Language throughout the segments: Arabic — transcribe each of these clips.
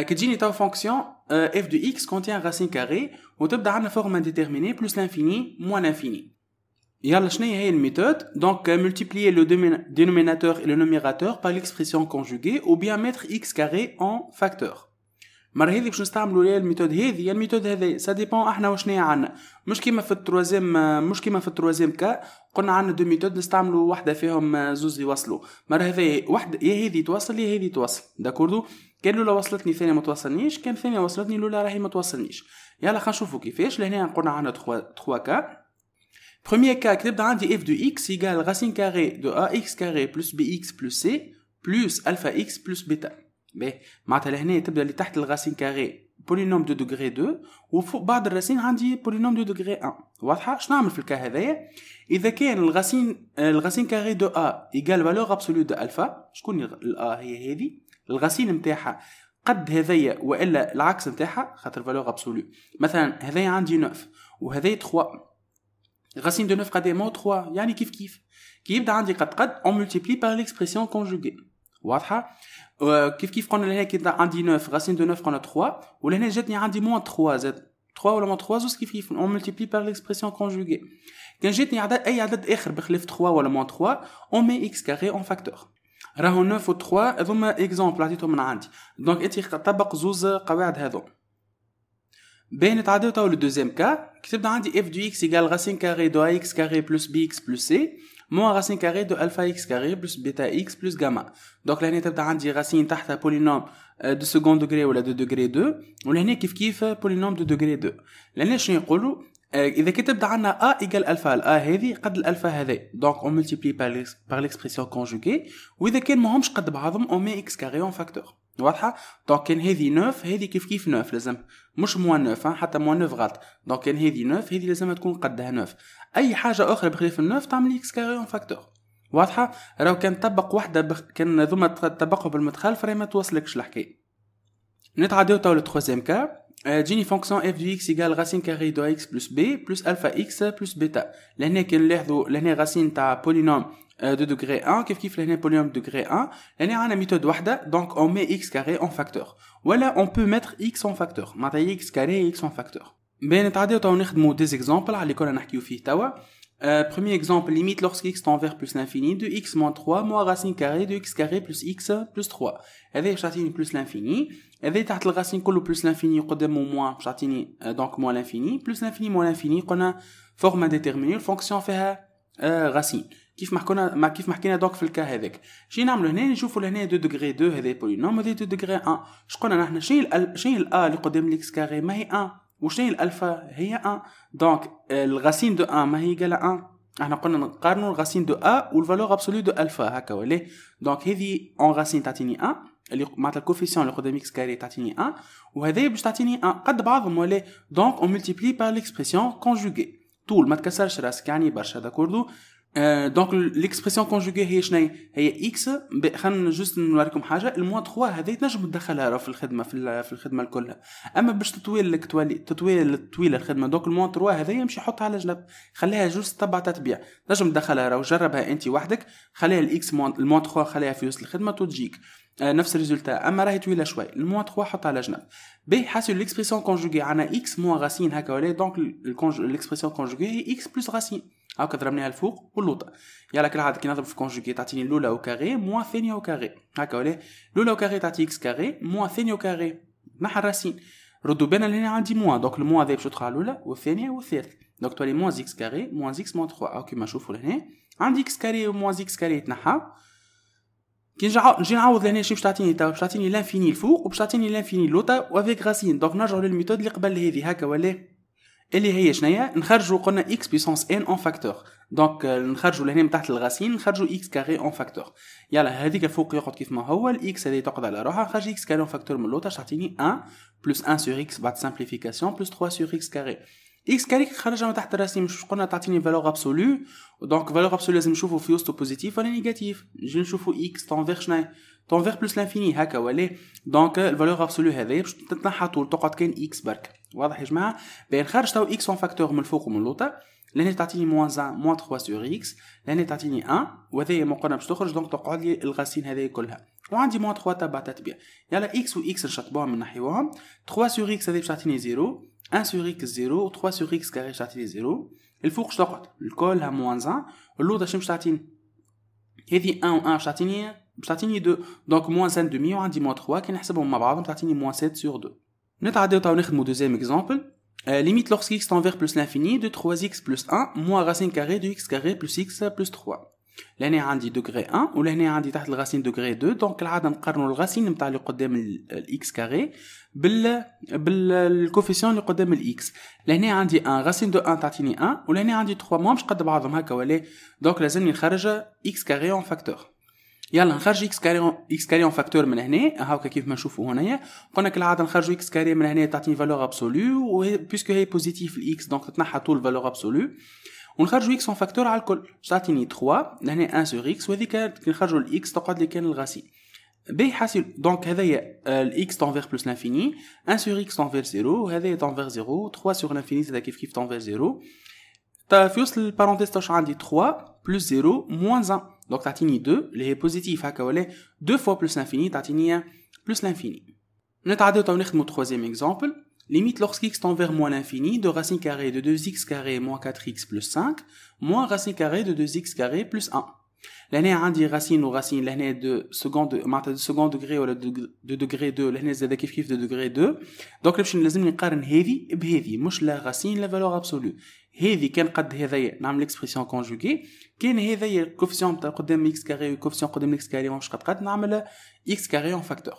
كتجيني تو فونكسيون f de x contient racine carrée وتبدا عندنا فورم indéterminée plus l'infini moins l'infini. يلا شنو هي الميثود؟ donc multiplier le dénominateur et le numérateur par l'expression conjuguée ou bien mettre x carré en facteur. مرة هذه باش نستعملوا ليه الميثود هذه الميثود هذه سا ديبون احنا وشنو عندنا مش كيما في التروازيم كا قلنا عندنا دو ميثود نستعملوا واحده فيهم زوز يوصلوا مرة هذه واحده يا هذه توصل يا هذه توصل داكوردو كان لولا وصلتني ثانيه ما توصلنيش كان ثانيه وصلتني لولا راهي ما توصلنيش يلا خلينا نشوفوا كيفاش لهنا قلنا عندنا 3 كا premier cas كتبدا عندي f de x égale racine carrée de ax carré plus bx plus c plus alpha x plus bêta. باهي معناتها لهنا تبدا اللي تحت الغاسين كاري بولينوم دو دوغري 2 وفوق بعض الراسين عندي بولينوم دو دوغري 1. واضحه شنو نعمل في الكا هذايا؟ اذا كان الغاسين كاري دو ا ايغال فالور ابسولو دو الفا شكون الا هي هذه الغاسين نتاعها قد هذايا والا العكس نتاعها خاطر فالور ابسولو مثلا هذايا عندي 9 وهذايا 3 غاسين دو 9 قدامه 3 يعني كيف كي يبدا عندي قد اون ملتيبلي بار ليكسبرسيون كونجوغي. واضحه كيف قلنا لهنا كي عندي 9 راسين دو 9 قلنا 3 ولهنا جاتني عندي موان 3 زاد 3 ولا موان 3 زوز كيف اون ملتيبلي بار ليكسبرسيون كونجوغي. كان جاتني اي عدد اخر بخلاف 3 ولا موان 3 اون مي اكس كاري اون فاكتور. راهو 9 و 3 هذوما اكزامبل عطيتهم من عندي دونك انت طبق زوز قواعد هذو. باين نتعداو تو لو دوزيام كا كتبنا عندي f de x égale racine carrée de ax carré plus bx plus c moins racine carrée de alpha x carré plus bêta x plus gamma. donc لهنا تبدا عندي راسين تحتها بولينوم دو سكوند دوغري ولا دو دوغري 2 ولهنا كيف بولينوم دو دوغري 2. لهنا شنو يقولوا اذا كتبدا عندنا a égale الفا a هذه قد الالفا هذا donc on multiplie par l'expression conjuguée واذا كان ماهمش قد بعضهم on met x carré en facteur. واضحه دونك كان هذه 9 هذه كيف 9 لازم مش موان 9 حتى موان 9 غلط دونك كان هذه 9 هذه لازم تكون قدها 9 اي حاجه اخرى بخلاف 9 تعمل اكس كاري اون فاكتور. واضحه راهو كان طبق وحده كان ذوما طبقوا بالمدخل فري ما توصلكش الحكايه. نتعداو تو لو ترويزيام كا جيني فونكسيون f de x égale racine carrée de x plus b plus alpha x plus bêta. لهنا كان نلاحظوا لهنا راسين تاع بولينوم de degré 1 كيف لهنا بولينوم degré 1 لهنا عندنا ميثود واحده donc on met x carré en facteur ولا on peut mettre x en facteur معناتها x carré x en facteur. بين نتعداو تو نخدموا دي اكزامبل على اللي كنا نحكيو فيه توا. premier exemple limite lorsque x tend vers plus l'infini de x moins 3 moins racine carrée de x carré plus x plus 3 هذا باش تعطيني plus l'infini هذا تحت الراسين كله plus l'infini قدامه moins باش تعطيني donc moins l'infini plus l'infini moins l'infini قلنا فورم indéterminée الفونكسيون فيها راسين كيف ما حكينا دوك في الكا هذاك. شي نعملوا هنا نشوفوا لهنا 2 دوغري 2 هذا بولينوم هذا 2 دوغري 1 شقولنا نحن شنو الا اللي قدام الاكس كاري ما هي 1 وشنو الالفا هي 1 دونك الغاسين دو 1 ما هي ايغال 1 احنا قلنا نقارنوا الغاسين دو ا والفالور ابسولو دو الفا هكا ولا دونك هذه اون غاسين تعطيني 1 اللي معناتها الكوفيسيون اللي قدام اكس كاري تعطيني 1 وهذا باش تعطيني 1 قد بعضهم ولا دونك اون ملتيبلي بار ليكسبرسيون كونجوغي طول ما تكسرش راسك يعني برشا داكوردو. دونك ليكسبرسيون كونجوغي هي شنو هي اكس خلينا جوست نوريكم حاجه الموان 3 هذه تنجم تدخلها في الخدمه في الخدمه الكلها اما باش تطويل الخدمه دونك الموان 3 هذه يمشي حطها على جنب خليها جوست تبع تتبيع تنجم تدخلها راهو جربها انت وحدك خليها الاكس الموان 3 خليها في وسط الخدمه وتجيك نفس الريزولتا اما راهي طويله شوي الموان 3 حطها على جنب. باهي حاسب ليكسبرسيون كونجوغي عندنا اكس موان راسين هكا ولا دونك ليكسبرسيون كونجوغي هي اكس بلس راسين هاكا ضربناها الفوق واللوطه يلا كالعاده كي نضرب في كونجوغي تعطيني الاولى او كاري موان الثانيه او كاري هكا ولا الاولى او كاري تعطي اكس كاري موان الثانيه او كاري نحى الراسين ردوا بالنا هنا عندي موان دونك الموان هذا باش يدخل على الاولى والثانيه والثالثه دونك تولي موان اكس كاري موان اكس موان 3 هاكا كيما نشوفوا لهنا عندي اكس كاري وموان اكس كاري يتنحى كي نجي نعوض لهنا شي باش تعطيني باش تعطيني لانفيني الفوق وباش تعطيني لانفيني لوطا وافيك راسين دونك نرجعوا للميثود اللي قبل هذه هكا ولا اللي هي شناهي نخرجوا قلنا x puissance n en facteur دونك نخرجوا لهنا من تحت الغاسين نخرجوا x carré en facteur يلا هذيك الفوق يقعد كيف ما هو الاكس هذه تقعد على روحها نخرج x carré en facteur من لوطا تعطيني 1 plus 1 sur x بعد simplification plus 3 sur x carré x carré خرجها من تحت الراسين مش قلنا تعطيني فالور ابسولو دونك فالور ابسولو لازم نشوفوا في وسطه بوزيتيف ولا نيجاتيف نجي نشوفوا x تنفير شناهي تنفير بلس لانفيني هكا ولا دونك الفالور ابسولو هذه باش تتنحى طول تقعد كاين x برك واضح يا جماعه بين خرج تو x en facteur من الفوق ومن اللوطه لهنا تعطيني موان 1 موان 3 سور اكس، لهنا تعطيني 1 وهذه مقارنه باش تخرج دونك تقعد لي الغاسين هذه كلها، وعندي موان 3 تبع تتبيع. يلا اكس و اكس نشطبوهم من نحيوهم. 3 سور اكس هذه باش تعطيني 0، 1 سور اكس 0، 3 سور اكس كاري باش تعطيني 0. الفوق باش تقعد الكلها موان 1، واللوطه شنو باش تعطيني؟ هذه 1 و 1 باش تعطيني 2، دونك موان 5 دومي وعندي موان 3 كي نحسبهم مع بعضهم تعطيني موان 7 سور 2. نتعداو تو نخدمو دوزيام اكزامبل. Limite lorsque x tend vers plus l'infini de 3x plus 1 moins racine carrée de x carré plus x plus 3. لهنا عندي degré 1 ولهنا عندي تحت الغاسين degré 2. دونك العاده نقارنوا الغاسين نتاع اللي قدام الاكس كاري بالكوفيسيون اللي قدام الاكس. لهنا عندي 1 غاسين دو 1 تعطيني 1 ولهنا عندي 3 ماهمش قد بعضهم هكا ولا. دونك لازمني نخرج x كاري اون فاكتور. يلا نخرج x كاري اون فاكتور من هنا هاكا كيف ما نشوفوا هنايا. قلنا كالعاده نخرجوا x كاري من هنا تعطيني فالور ابسولو وبيسكو هي بوزيتيف الاكس دونك تتنحى طول فالور ابسولو ونخرجوا x اون فاكتور على الكل تعطيني 3 لهنا 1 سور x وهذيك كي نخرجوا الاكس تقعد لي كان الغاسين باهي حاسب. دونك هذايا الاكس تنفير بلس لانفيني 1 سور اكس تنفير 0 وهذايا تنفير 0 3 سور لانفيني هذا كيف تنفير 0. في وسط البارونتيز تاعش عندي 3 بلس 0 موان 1 دونك تعطيني 2 اللي هي بوزيتيف هكا ولا 2 فوا بلس لانفيني تعطيني بلس لانفيني. نتعداو تو نخدمو troisième exemple. Limite lorsque x tend vers moins l'infini de racine carrée de 2x carré moins 4x plus 5 moins racine carrée de 2x carré plus 1. لهنا عندي راسين وراسين لهنا دو سكوند معناتها دو سكوند دوغري ولا دو دوغري 2 لهنا زاد كيف دو دوغري 2. دونك باش لازمني نقارن هذه بهذه مش لا راسين لا فالور ابسولو. هذه كان قد هذايا نعمل اكسبرسيون كونجوغي كان هذايا الكوفيسيون تاع قدام اكس كاري والكوفيسيون قدام اكس كاري مش قد نعمل اكس كاري اون فاكتور.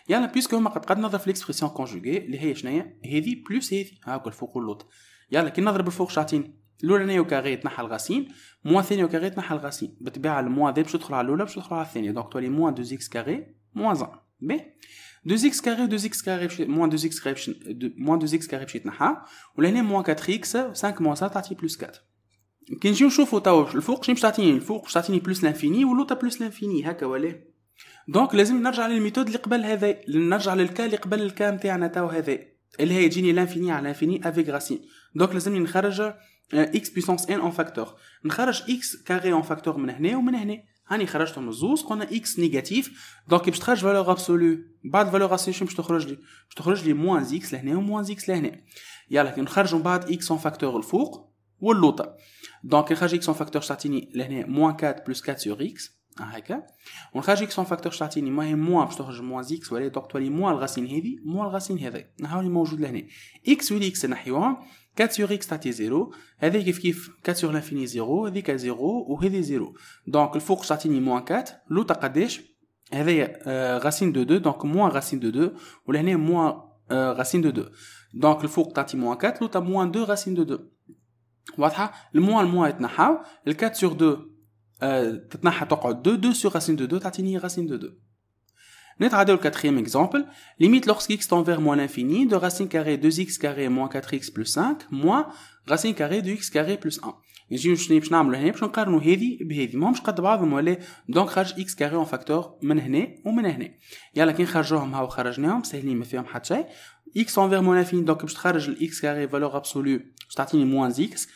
يلا بيسكو هما قد نضرب في الاكسبرسيون كونجوغي اللي هي شناهي هذه بلس هذه هاكا الفوق واللوط. يلا كي نضرب الفوق شاعطيني الاولانيه وكاري تنحى الغاسين موان الثانيه وكاري تنحى الغاسين بالطبيعه الموان ذا باش تدخل على الاولى باش تدخل على الثانيه دونك تولي موان 2 اكس كاري موان 1 بي 2 اكس كاري 2 اكس كاري موان 2 اكس كاري موان 2 اكس كاري باش يتنحى ولهنا موان 4 اكس 5 موان 7 تعطي بلس 4. كي نجيو نشوفوا تو الفوق شنو باش تعطيني الفوق باش تعطيني بلس لانفيني واللوطه بلس لانفيني هكا ولا. دونك لازم نرجع للميثود اللي قبل هذا نرجع للكا اللي قبل الكا نتاعنا تو هذا اللي هي تجيني لانفيني على لانفيني افيك راسين. دونك لازمني نخرج x puissance n en فاكتور نخرج x كاري en فاكتور من هنا ومن هنا هاني خرجتهم الزوز قلنا x نيجاتيف دونك باش تخرج فالور ابسولو بعد فالور ابسولو باش تخرج لي موان x لهنا وموان x لهنا. يلا كي نخرجوا بعد x en فاكتور الفوق واللوطه دونك نخرج x en فاكتور تعطيني لهنا موان 4 بلس 4 سور x هكا ونخرج x en فاكتور تعطيني ما هي موان باش تخرج موان x ولا دونك تولي موان الغاسين هذه موان الغاسين هذا نحاول موجود لهنا x و x نحيوهم 4 sur x تعطي 0 هذه كيف 4 sur l'infini 0 هذيك 0 وهذه 0 دونك الفوق تعطيني موان 4 لوطا قداش هذايا غاسين دو 2 دونك موان غاسين دو 2 ولهنا موان غاسين دو 2 دونك الفوق تعطي موان 4 لوطا موان 2 غاسين دو 2 واضحه. الموان يتنحاو ال 4 sur 2 تتنحى تقعد 2 sur غاسين دو 2 تعطيني غاسين دو 2. نتعداو الكاتريام اكزامبل. Limite lorsque x tend vers moins l'infini de racine carrée 2x carré moins 4x plus 5 moins racine carrée de x carré plus 1. نجيو شنو باش نعملوا هنا باش نقارنوا هذه بهذه ماهمش قد بعضهم ولا. دونك خرج x كاري اون فاكتور من هنا ومن هنا. يلا كي نخرجوهم هاو خرجناهم سهلين ما فيهم حتى شيء. x envers moins l'infini دونك باش تخرج الاكس كاري فالور ابسولو باش تعطيني موان x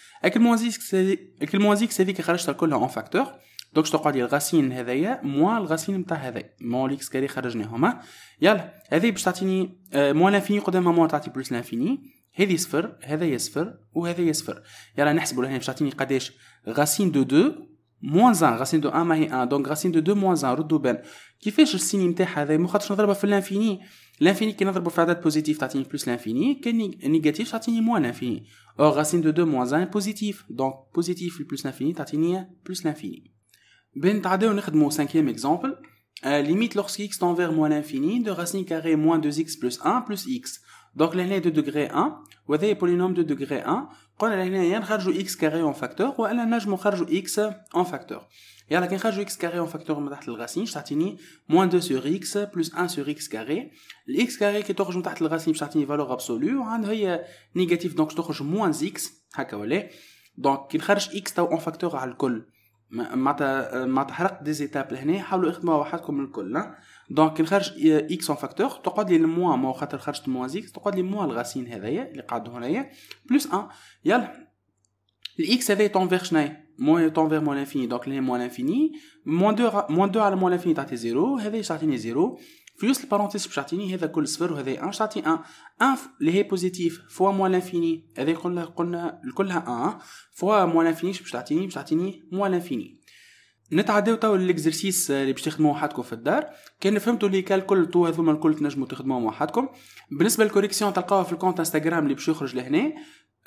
الموان x هذيك خرجتها كلها اون فاكتور دونك تقعد لي الغاسين هذايا موان الغاسين نتاع هذا موان الاكس كاري خرجناهم. يلا هذه باش تعطيني موان لانفيني قدامها موان تعطي بلس لانفيني هذه صفر هذايا صفر وهذايا صفر. يلا نحسبوا لهنا باش تعطيني قداش غاسين دو 2 موان 1 غاسين دو 1 ما هي 1 دونك غاسين دو 2 موان 1 ردوا بان كيفاش السين نتاع هذا مو خاطرش نضربها في الانفيني. الانفيني كي نضربوا في عدد بوزيتيف تعطيني بلس لانفيني كان نيجاتيف تعطيني موان لانفيني اور غاسين دو 2 موان 1 بوزيتيف دونك بوزيتيف بلس لانفيني تعطيني بلس لانفيني. نتعداو نخدمو 5e exemple. Limite lorsque x tend vers moins l'infini de racine carrée moins 2x plus 1 plus x. Donc لهنا 2 degré 1 وهذا بولينوم 2 degré 1 قلنا لهنا يا نخرجوا x carré en facteur ولا نجمو نخرجوا x en facteur. يلا كي نخرجوا x carré en facteur من تحت الغاسين تعطيني moins 2 sur x plus 1 sur x carré. الx carré كي تخرج من تحت الغاسين باش تعطيني فالور ابسولو وعندها هي نيجاتيف دونك تخرج moins x هكا ولا. دونك كي نخرج x تو en facteur على الكل ما تحرق دي زيتاب لهنا حاولوا اخدموها وحدكم الكل. دونك نخرج اكس اون فاكتور تقعد لي الموان ما خاطر خرجت موان اكس تقعد لي موان الغاسين هذايا اللي قاعد هنايا بلس 1. يلا الاكس هذا تونفير شناي موان تونفير موان انفيني دونك اللي هي موان انفيني موان 2 على موان انفيني تعطي 0 هذا تعطيني 0 في وسط البارونتيز باش تعطيني هذا كل صفر وهذا 1 باش تعطي 1 1 اللي هي بوزيتيف فوا موان انفيني هذا قلنا كلها 1 فوا موان انفيني باش تعطيني موان انفيني. نتعداو تو ليكزرسيس اللي باش تخدموه وحدكم في الدار. كان فهمتوا لي كالكل تو هذوما الكل تنجموا تخدموهم وحدكم. بالنسبه للكوريكسيون تلقاوها في الكونت انستغرام اللي باش يخرج لهنا.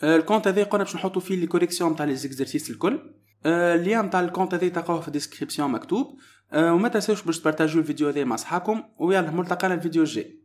الكونت هذا قلنا باش نحطوا فيه لي كوريكسيون تاع لي زيكزرسيس الكل. اللين تاع الكونت هذا تلقاوه في الديسكريبسيون مكتوب. وما تنساوش باش تبارطاجيو الفيديو هذا مع صحابكم ويلا ملتقانا الفيديو الجاي.